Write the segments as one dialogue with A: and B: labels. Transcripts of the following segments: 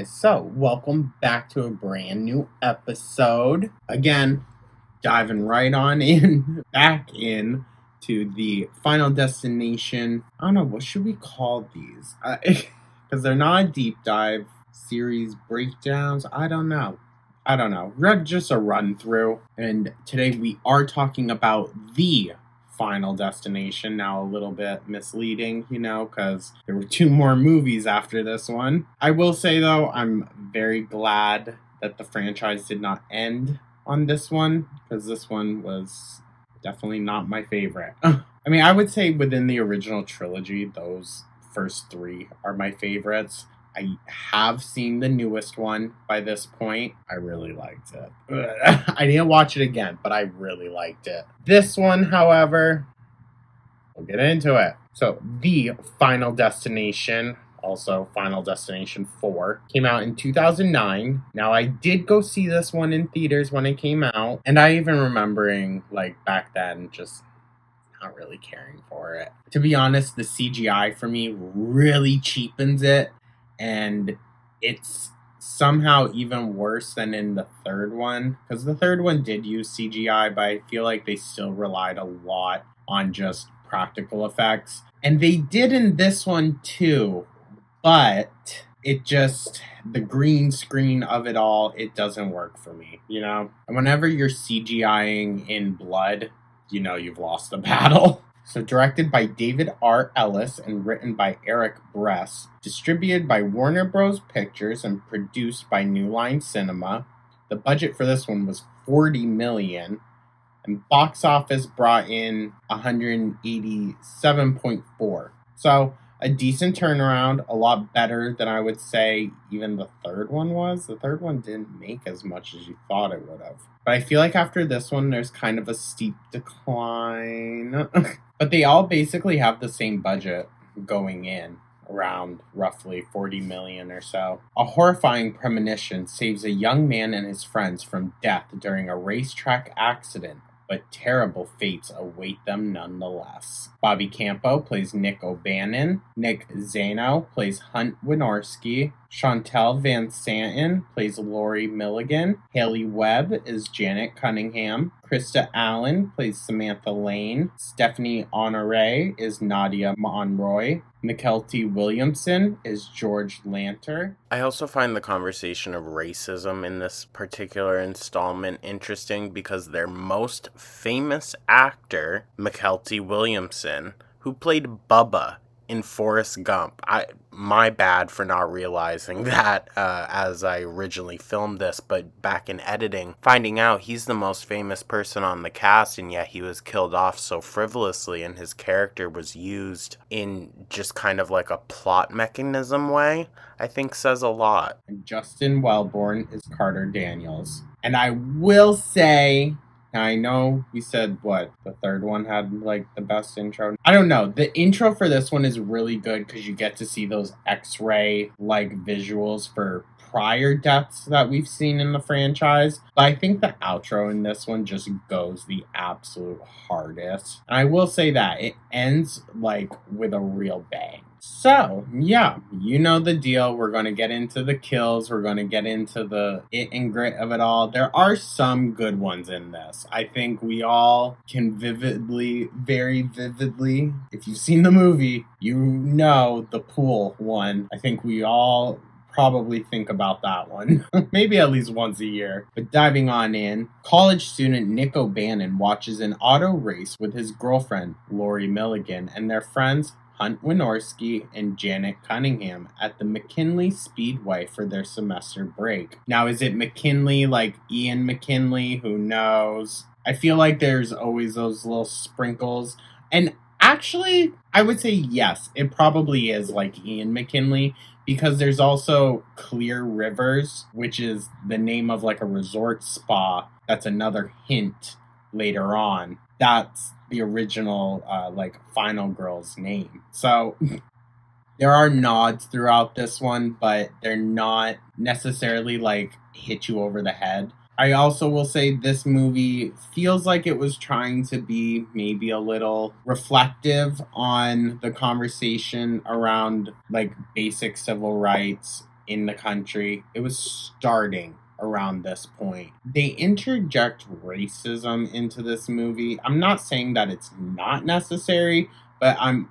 A: guys, so welcome back to a brand new episode. Again, diving right on in, back in to the Final Destination. I don't know, what should we call these? Because they're not a deep dive series breakdowns. I don't know. Just a run through. And today we are talking about the Final Destination. Now a little bit misleading, because there were two more movies after this one. I will say though, I'm very glad that the franchise did not end on this one, because this one was definitely not my favorite. I would say within the original trilogy, those first three are my favorites. I have seen the newest one by this point. I really liked it. I didn't watch it again, but I really liked it. This one, however, we'll get into it. So, The Final Destination, also Final Destination 4, came out in 2009. Now, I did go see this one in theaters when it came out, and I even remembering, back then, just not really caring for it. To be honest, the CGI for me really cheapens it. And it's somehow even worse than in the third one. Because the third one did use CGI, but I feel like they still relied a lot on just practical effects. And they did in this one too. But it just, the green screen of it all, it doesn't work for me, And whenever you're CGIing in blood, you've lost the battle. So directed by David R. Ellis and written by Eric Bress, distributed by Warner Bros. Pictures and produced by New Line Cinema. The budget for this one was $40 million, and box office brought in $187.4. So a decent turnaround, a lot better than I would say even the third one was. The third one didn't make as much as you thought it would have. But I feel like after this one, there's kind of a steep decline. But they all basically have the same budget going in, around roughly $40 million or so. A horrifying premonition saves a young man and his friends from death during a racetrack accident, but terrible fates await them nonetheless. Bobby Campo plays Nick O'Bannon. Nick Zano plays Hunt Wynorski. Chantel Van Santen plays Lori Milligan. Haley Webb is Janet Cunningham. Krista Allen plays Samantha Lane. Stephanie Honore is Nadia Monroy. Mykelti Williamson is George Lanter. I also find the conversation of racism in this particular installment interesting because their most famous actor, Mykelti Williamson, who played Bubba in Forrest Gump. My bad for not realizing that as I originally filmed this, but back in editing, finding out he's the most famous person on the cast, and yet he was killed off so frivolously, and his character was used in just kind of like a plot mechanism way, I think says a lot. And Justin Welborn is Carter Daniels. And I will say, now, I know we said, the third one had, the best intro. I don't know. The intro for this one is really good because you get to see those X-ray, visuals for prior deaths that we've seen in the franchise. But I think the outro in this one just goes the absolute hardest. And I will say that. It ends, with a real bang. So, yeah, you know the deal. We're going to get into the kills. We're going to get into the it and grit of it all. There are some good ones in this. I think we all can very vividly, if you've seen the movie, you know the pool one. I think we all probably think about that one. Maybe at least once a year. But diving on in, college student Nick O'Bannon watches an auto race with his girlfriend, Lori Milligan, and their friends, Hunt Wynorski and Janet Cunningham at the McKinley Speedway for their semester break. Now, is it McKinley like Ian McKinley? Who knows? I feel like there's always those little sprinkles. And actually, I would say yes, it probably is like Ian McKinley because there's also Clear Rivers, which is the name of a resort spa. That's another hint later on. That's the original final girl's name. So there are nods throughout this one, but they're not necessarily hit you over the head. I also will say this movie feels like it was trying to be maybe a little reflective on the conversation around like basic civil rights in the country. It was starting around this point. They interject racism into this movie. I'm not saying that it's not necessary, but I'm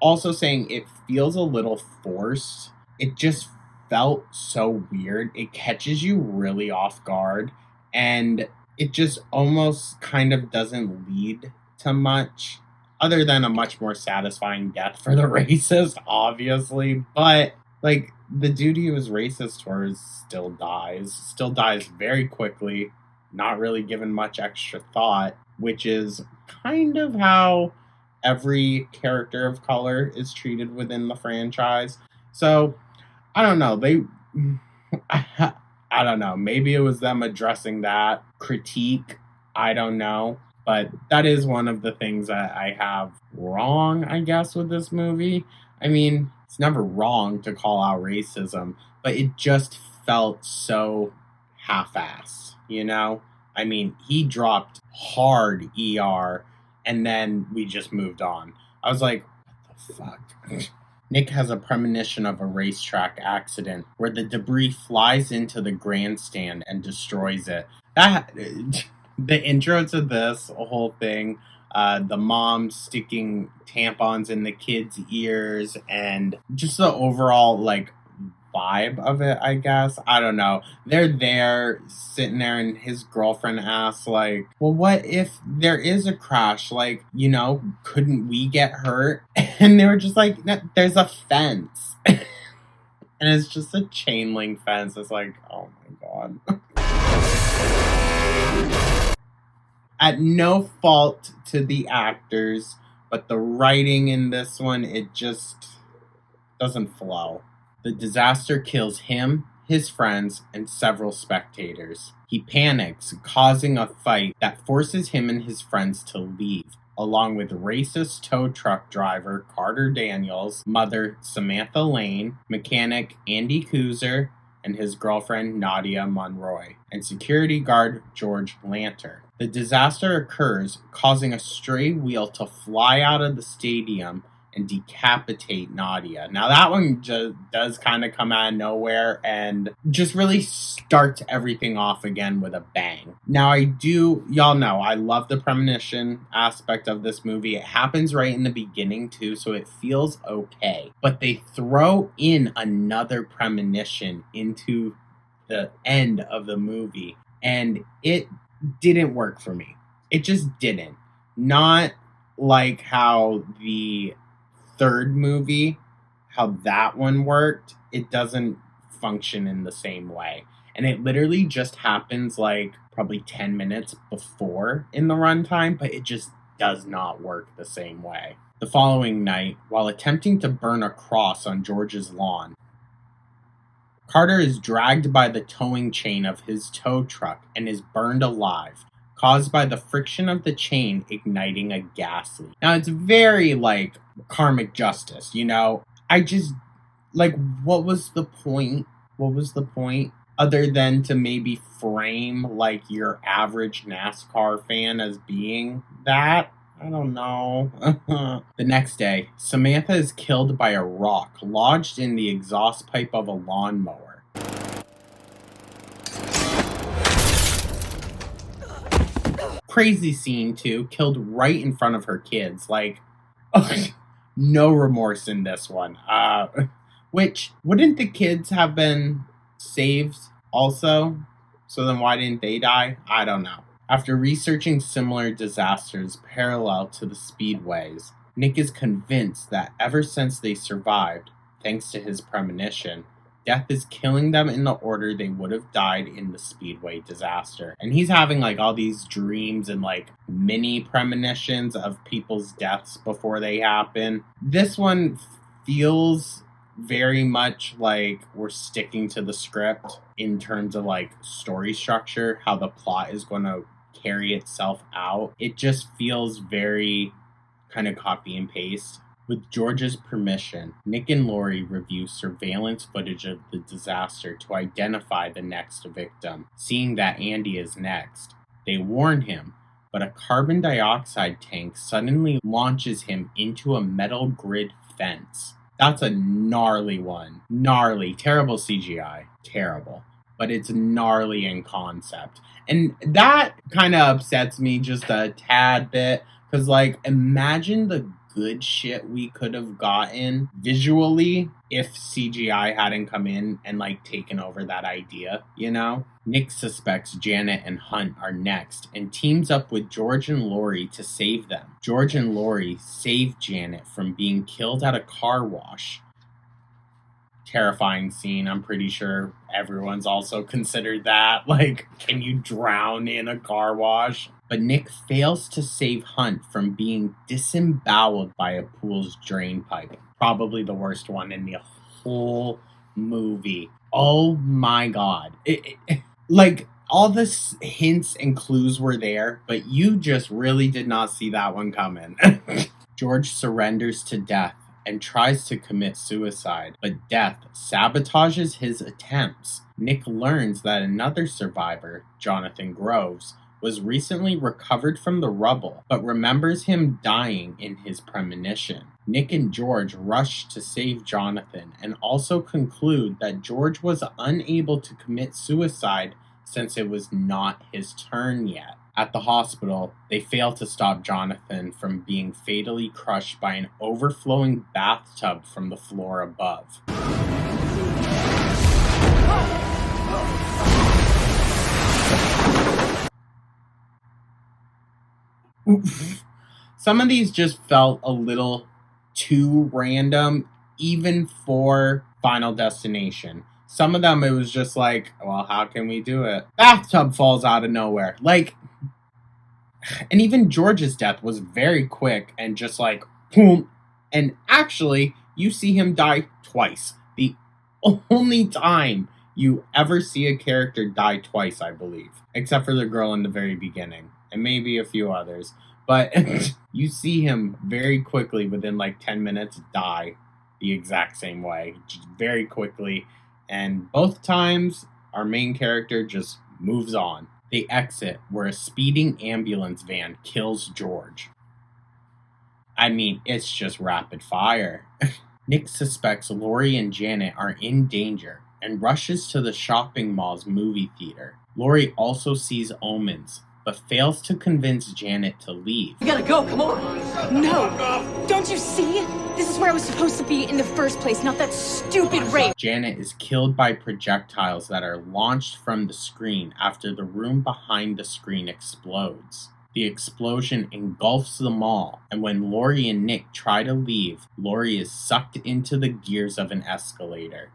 A: also saying it feels a little forced. It just felt so weird. It catches you really off guard, and it just almost kind of doesn't lead to much other than a much more satisfying death for the racist, obviously. But like the dude he was racist towards still dies very quickly, not really given much extra thought, which is kind of how every character of color is treated within the franchise. So I don't know. I don't know. Maybe it was them addressing that critique. I don't know. But that is one of the things that I have wrong, I guess, with this movie. I mean, it's never wrong to call out racism, but it just felt so half-assed, you know? I mean, he dropped hard ER, and then we just moved on. I was like, what the fuck? Nick has a premonition of a racetrack accident where the debris flies into the grandstand and destroys it. The intro to this whole thing, the mom sticking tampons in the kids' ears, and just the overall like vibe of it, I guess. I don't know. They're there sitting there, and his girlfriend asks, like, well, what if there is a crash? Like, you know, couldn't we get hurt? And they were just like, there's a fence. And it's just a chain link fence. It's like, oh my God. At no fault to the actors, but the writing in this one, it just doesn't flow. The disaster kills him, his friends, and several spectators. He panics, causing a fight that forces him and his friends to leave, along with racist tow truck driver Carter Daniels, mother Samantha Lane, mechanic Andy Kuzer, and his girlfriend Nadia Monroy, and security guard George Lanter. The disaster occurs, causing a stray wheel to fly out of the stadium and decapitate Nadia. Now that one just does kind of come out of nowhere and just really starts everything off again with a bang. Now y'all know, I love the premonition aspect of this movie. It happens right in the beginning too, so it feels okay. But they throw in another premonition into the end of the movie, and it didn't work for me. It just didn't. Not like how the third movie, how that one worked, it doesn't function in the same way. And it literally just happens like probably 10 minutes before in the runtime, but it just does not work the same way. The following night, while attempting to burn a cross on George's lawn, Carter is dragged by the towing chain of his tow truck and is burned alive, caused by the friction of the chain igniting a gas leak. Now, it's very, like, karmic justice, you know? I just, like, what was the point? What was the point? Other than to maybe frame, like, your average NASCAR fan as being that? I don't know. The next day, Samantha is killed by a rock lodged in the exhaust pipe of a lawnmower. Crazy scene too, killed right in front of her kids. Like, no remorse in this one. Which, wouldn't the kids have been saved also? So then why didn't they die? I don't know. After researching similar disasters parallel to the speedways, Nick is convinced that ever since they survived, thanks to his premonition, death is killing them in the order they would have died in the speedway disaster. And he's having like all these dreams and like mini premonitions of people's deaths before they happen. This one feels very much like we're sticking to the script in terms of like story structure, how the plot is going to carry itself out. It just feels very kind of copy and paste. With George's permission, Nick and Lori review surveillance footage of the disaster to identify the next victim. Seeing that Andy is next, they warn him, but a carbon dioxide tank suddenly launches him into a metal grid fence. That's a gnarly one. Gnarly. Terrible CGI. Terrible. But it's gnarly in concept. And that kind of upsets me just a tad bit. Because, like, imagine the good shit we could have gotten visually if CGI hadn't come in and, like, taken over that idea, you know? Nick suspects Janet and Hunt are next and teams up with George and Laurie to save them. George and Laurie save Janet from being killed at a car wash. Terrifying scene. I'm pretty sure everyone's also considered that. Like, can you drown in a car wash? But Nick fails to save Hunt from being disemboweled by a pool's drain pipe. Probably the worst one in the whole movie. Oh my god. Like, all the hints and clues were there, but you just really did not see that one coming. George surrenders to death and tries to commit suicide, but death sabotages his attempts. Nick learns that another survivor, Jonathan Groves, was recently recovered from the rubble, but remembers him dying in his premonition. Nick and George rush to save Jonathan and also conclude that George was unable to commit suicide since it was not his turn yet. At the hospital, they fail to stop Jonathan from being fatally crushed by an overflowing bathtub from the floor above. Some of these just felt a little too random, even for Final Destination. Some of them, it was just like, well, how can we do it? Bathtub falls out of nowhere. Like, and even George's death was very quick and just like, boom. And actually, you see him die twice. The only time you ever see a character die twice, I believe. Except for the girl in the very beginning. And maybe a few others. But you see him very quickly, within like 10 minutes, die the exact same way. Just very quickly. And both times, our main character just moves on. They exit where a speeding ambulance van kills George. I mean, it's just rapid fire. Nick suspects Laurie and Janet are in danger and rushes to the shopping mall's movie theater. Laurie also sees omens, but fails to convince Janet to leave.
B: We gotta go, come on! No! Don't you see? This is where I was supposed to be in the first place, not that stupid rape!
A: Janet is killed by projectiles that are launched from the screen after the room behind the screen explodes. The explosion engulfs the mall, and when Laurie and Nick try to leave, Laurie is sucked into the gears of an escalator.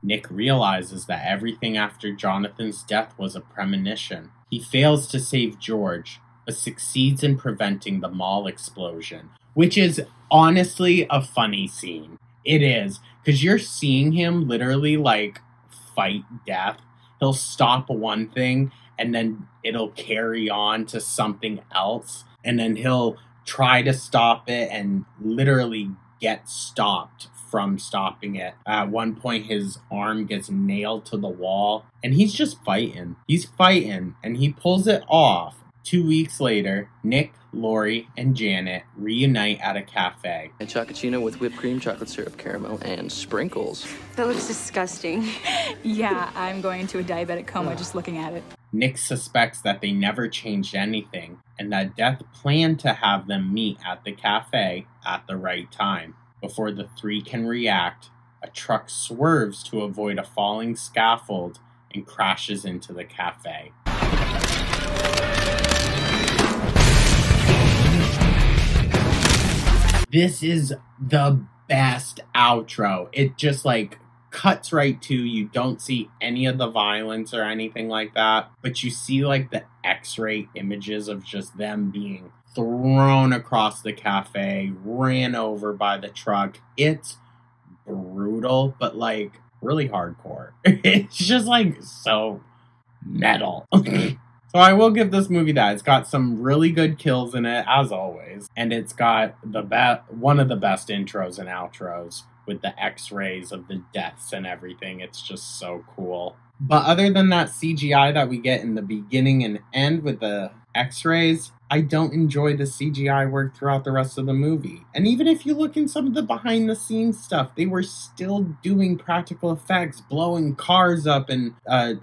A: Nick realizes that everything after Jonathan's death was a premonition. He fails to save George, but succeeds in preventing the mall explosion, which is honestly a funny scene. It is, because you're seeing him literally like fight death. He'll stop one thing and then it'll carry on to something else, and then he'll try to stop it and literally get stopped from stopping it. At one point, his arm gets nailed to the wall, and he's just fighting. He's fighting, and he pulls it off. 2 weeks later, Nick, Laurie, and Janet reunite at a cafe.
C: A chocolate with whipped cream, chocolate syrup, caramel, and sprinkles.
D: That looks disgusting.
E: Yeah, I'm going into a diabetic coma just looking at it.
A: Nick suspects that they never changed anything, and that Death planned to have them meet at the cafe at the right time. Before the three can react, a truck swerves to avoid a falling scaffold and crashes into the cafe. This is the best outro. It just like cuts right to, you don't see any of the violence or anything like that, but you see like the X-ray images of just them being thrown across the cafe, ran over by the truck. It's brutal, but like really hardcore. It's just like so metal. So I will give this movie that. It's got some really good kills in it, as always. And it's got one of the best intros and outros with the X-rays of the deaths and everything. It's just so cool. But other than that CGI that we get in the beginning and end with the X-rays, I don't enjoy the CGI work throughout the rest of the movie. And even if you look in some of the behind the scenes stuff, they were still doing practical effects, blowing cars up and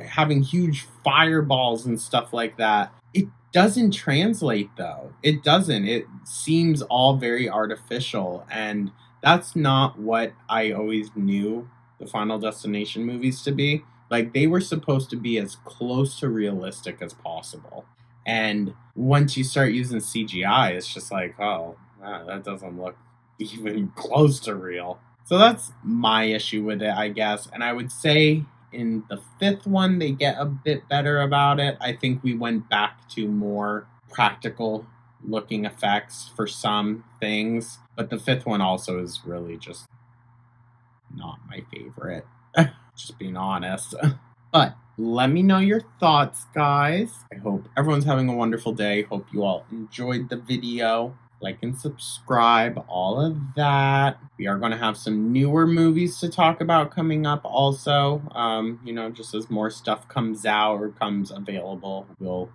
A: having huge fireballs and stuff like that. It doesn't translate though. It doesn't. It seems all very artificial, and that's not what I always knew the Final Destination movies to be. Like, they were supposed to be as close to realistic as possible. And once you start using CGI, it's just like, oh, that doesn't look even close to real. So that's my issue with it, I guess. And I would say in the fifth one, they get a bit better about it. I think we went back to more practical looking effects for some things. But the fifth one also is really just not my favorite. Just being honest. But let me know your thoughts, guys. I hope everyone's having a wonderful day. Hope you all enjoyed the video. Like and subscribe, all of that. We are going to have some newer movies to talk about coming up also. Just as more stuff comes out or comes available, we'll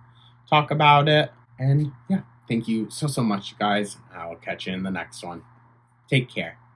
A: talk about it. And yeah, thank you so much, guys. I'll catch you in the next one. Take care.